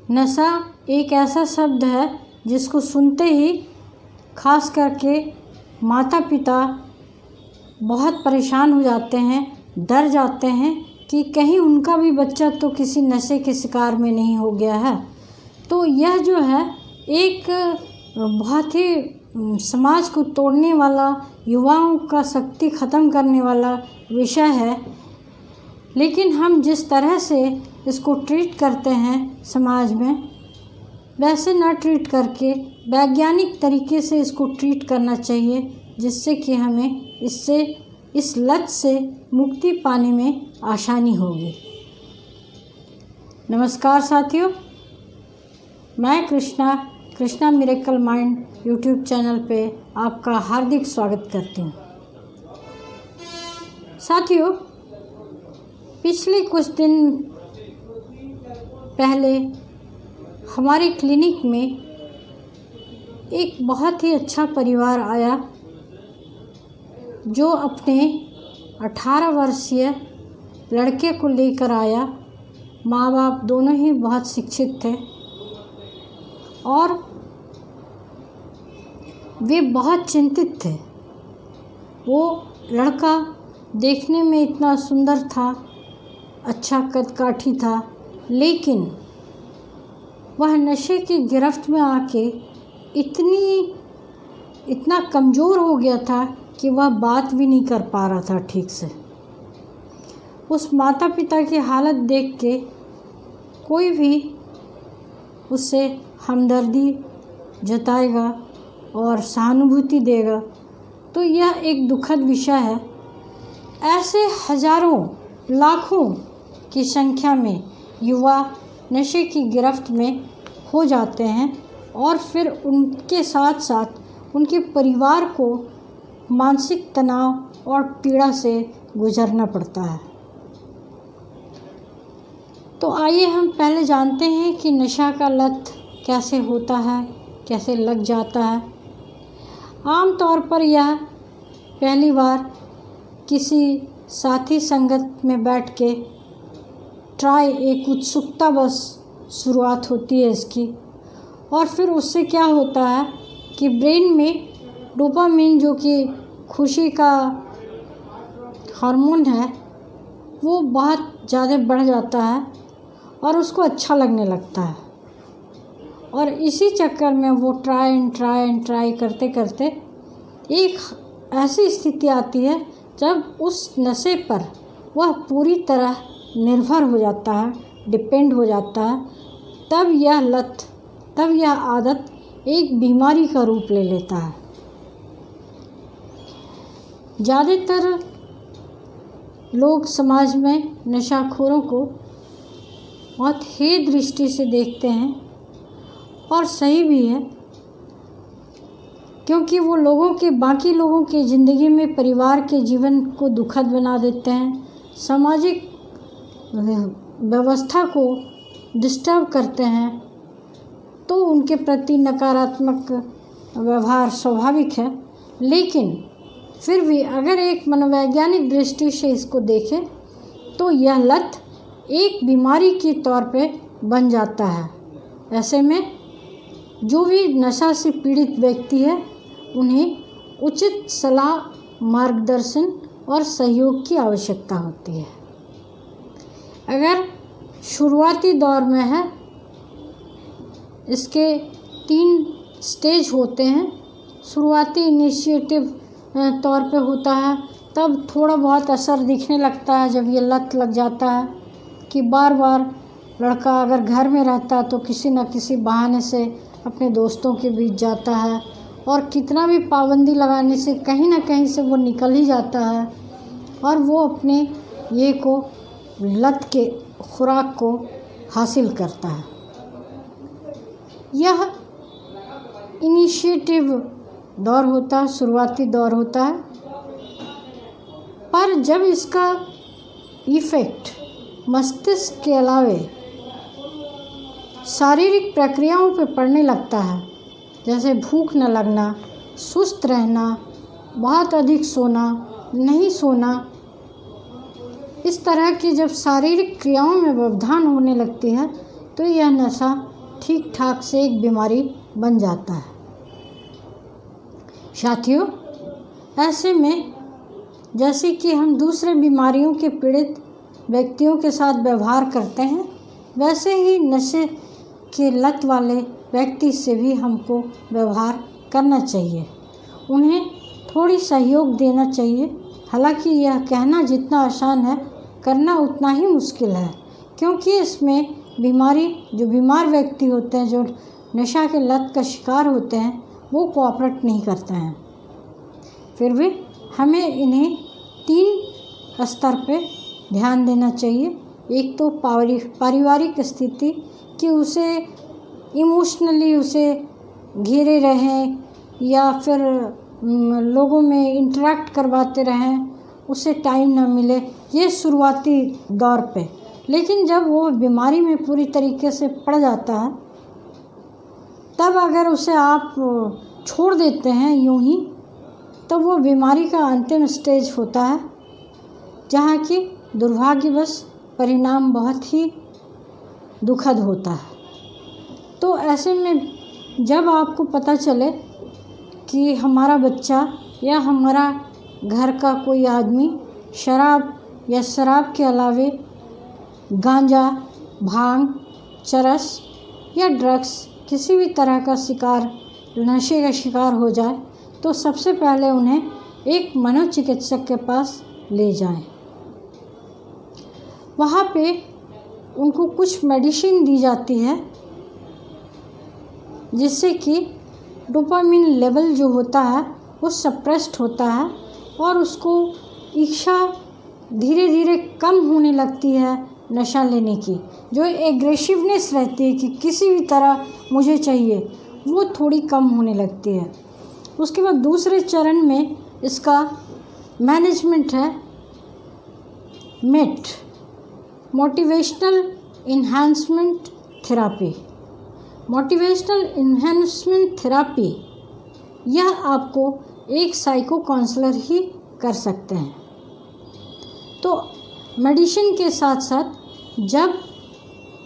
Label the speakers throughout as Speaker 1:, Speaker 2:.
Speaker 1: नशा एक ऐसा शब्द है जिसको सुनते ही खास करके माता पिता बहुत परेशान हो जाते हैं, डर जाते हैं कि कहीं उनका भी बच्चा तो किसी नशे के शिकार में नहीं हो गया है। तो यह जो है एक बहुत ही समाज को तोड़ने वाला, युवाओं का शक्ति ख़त्म करने वाला विषय है। लेकिन हम जिस तरह से इसको ट्रीट करते हैं समाज में, वैसे ना ट्रीट करके वैज्ञानिक तरीके से इसको ट्रीट करना चाहिए, जिससे कि हमें इस लत से मुक्ति पाने में आसानी होगी। नमस्कार साथियों, मैं Krishna miracle mind YouTube channel पे आपका हार्दिक स्वागत करती हूँ। साथियों, पिछले कुछ दिन पहले हमारे क्लिनिक में एक बहुत ही अच्छा परिवार आया जो अपने 18 वर्षीय लड़के को लेकर आया। माँ बाप दोनों ही बहुत शिक्षित थे और वे बहुत चिंतित थे। वो लड़का देखने में इतना सुंदर था, अच्छा कदकाठी था, लेकिन वह नशे की गिरफ्त में आके इतना कमज़ोर हो गया था कि वह बात भी नहीं कर पा रहा था ठीक से। उस माता पिता की हालत देख के कोई भी उससे हमदर्दी जताएगा और सहानुभूति देगा, तो यह एक दुखद विषय है। ऐसे हज़ारों लाखों की संख्या में युवा नशे की गिरफ्त में हो जाते हैं और फिर उनके साथ साथ उनके परिवार को मानसिक तनाव और पीड़ा से गुजरना पड़ता है। तो आइए हम पहले जानते हैं कि नशा का लत कैसे होता है, कैसे लग जाता है। आम तौर पर यह पहली बार किसी साथी संगत में बैठ के एक उत्सुकता बस शुरुआत होती है इसकी, और फिर उससे क्या होता है कि ब्रेन में डोपामिन, जो कि खुशी का हार्मोन है, वो बहुत ज़्यादा बढ़ जाता है और उसको अच्छा लगने लगता है। और इसी चक्कर में वो ट्राई करते करते एक ऐसी स्थिति आती है जब उस नशे पर वह पूरी तरह निर्भर हो जाता है, डिपेंड हो जाता है। तब यह आदत एक बीमारी का रूप ले लेता है। ज़्यादातर लोग समाज में नशाखोरों को बहुत हेय दृष्टि से देखते हैं, और सही भी है, क्योंकि वो बाकी लोगों के ज़िंदगी में, परिवार के जीवन को दुखद बना देते हैं, सामाजिक व्यवस्था को डिस्टर्ब करते हैं। तो उनके प्रति नकारात्मक व्यवहार स्वाभाविक है। लेकिन फिर भी अगर एक मनोवैज्ञानिक दृष्टि से इसको देखें तो यह लत एक बीमारी के तौर पे बन जाता है। ऐसे में जो भी नशा से पीड़ित व्यक्ति है, उन्हें उचित सलाह, मार्गदर्शन और सहयोग की आवश्यकता होती है। अगर शुरुआती दौर में है, इसके 3 स्टेज होते हैं। शुरुआती इनिशिएटिव तौर पे होता है, तब थोड़ा बहुत असर दिखने लगता है जब ये लत लग जाता है कि बार बार लड़का अगर घर में रहता है तो किसी न किसी बहाने से अपने दोस्तों के बीच जाता है, और कितना भी पाबंदी लगाने से कहीं ना कहीं से वो निकल ही जाता है और वो अपने लत के खुराक को हासिल करता है। यह इनिशिएटिव दौर होता है, शुरुआती दौर होता है। पर जब इसका इफ़ेक्ट मस्तिष्क के अलावे शारीरिक प्रक्रियाओं पर पड़ने लगता है, जैसे भूख न लगना, सुस्त रहना, बहुत अधिक सोना, नहीं सोना, इस तरह की जब शारीरिक क्रियाओं में व्यवधान होने लगती है तो यह नशा ठीक ठाक से एक बीमारी बन जाता है। साथियों, ऐसे में जैसे कि हम दूसरे बीमारियों के पीड़ित व्यक्तियों के साथ व्यवहार करते हैं, वैसे ही नशे के लत वाले व्यक्ति से भी हमको व्यवहार करना चाहिए। उन्हें थोड़ी सहयोग देना चाहिए। हालांकि यह कहना जितना आसान है, करना उतना ही मुश्किल है, क्योंकि इसमें जो बीमार व्यक्ति होते हैं, जो नशा के लत का शिकार होते हैं, वो कोऑपरेट नहीं करते हैं। फिर भी हमें इन्हें 3 स्तर पे ध्यान देना चाहिए। एक तो पारिवारिक स्थिति कि उसे इमोशनली उसे घेरे रहें या फिर लोगों में इंटरेक्ट करवाते रहें, उसे टाइम ना मिले, ये शुरुआती दौर पे। लेकिन जब वो बीमारी में पूरी तरीके से पड़ जाता है, तब अगर उसे आप छोड़ देते हैं यूं ही, तो वो बीमारी का अंतिम स्टेज होता है, जहाँ की दुर्भाग्यवश परिणाम बहुत ही दुखद होता है। तो ऐसे में जब आपको पता चले कि हमारा बच्चा या हमारा घर का कोई आदमी शराब या शराब के अलावे गांजा, भांग, चरस या ड्रग्स किसी भी तरह का नशे का शिकार हो जाए, तो सबसे पहले उन्हें एक मनोचिकित्सक के पास ले जाएं। वहाँ पे उनको कुछ मेडिसिन दी जाती है, जिससे कि डोपामिन लेवल जो होता है वो सप्रेस्ड होता है और उसको इच्छा धीरे धीरे कम होने लगती है नशा लेने की। जो एग्रेसिवनेस रहती है कि किसी भी तरह मुझे चाहिए, वो थोड़ी कम होने लगती है। उसके बाद दूसरे चरण में इसका मैनेजमेंट है MET, motivational enhancement therapy. Motivational enhancement therapy यह आपको एक साइको काउंसलर ही कर सकते हैं। तो मेडिसिन के साथ साथ जब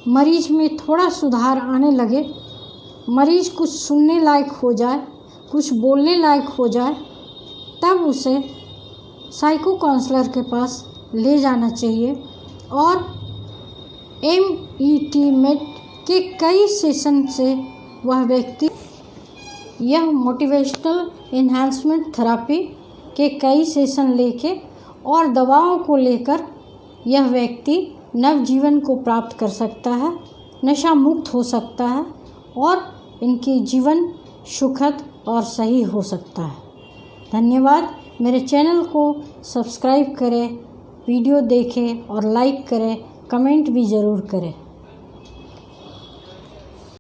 Speaker 1: मरीज में थोड़ा सुधार आने लगे, मरीज कुछ सुनने लायक हो जाए, कुछ बोलने लायक हो जाए, तब उसे साइको काउंसलर के पास ले जाना चाहिए और MET के कई सेशन से वह व्यक्ति यह मोटिवेशनल इन्हांसमेंट थेरापी के कई सेशन लेके और दवाओं को लेकर यह व्यक्ति नवजीवन को प्राप्त कर सकता है, नशा मुक्त हो सकता है और इनकी जीवन सुखद और सही हो सकता है। धन्यवाद। मेरे चैनल को सब्सक्राइब करें, वीडियो देखें और लाइक करें, कमेंट भी ज़रूर करें।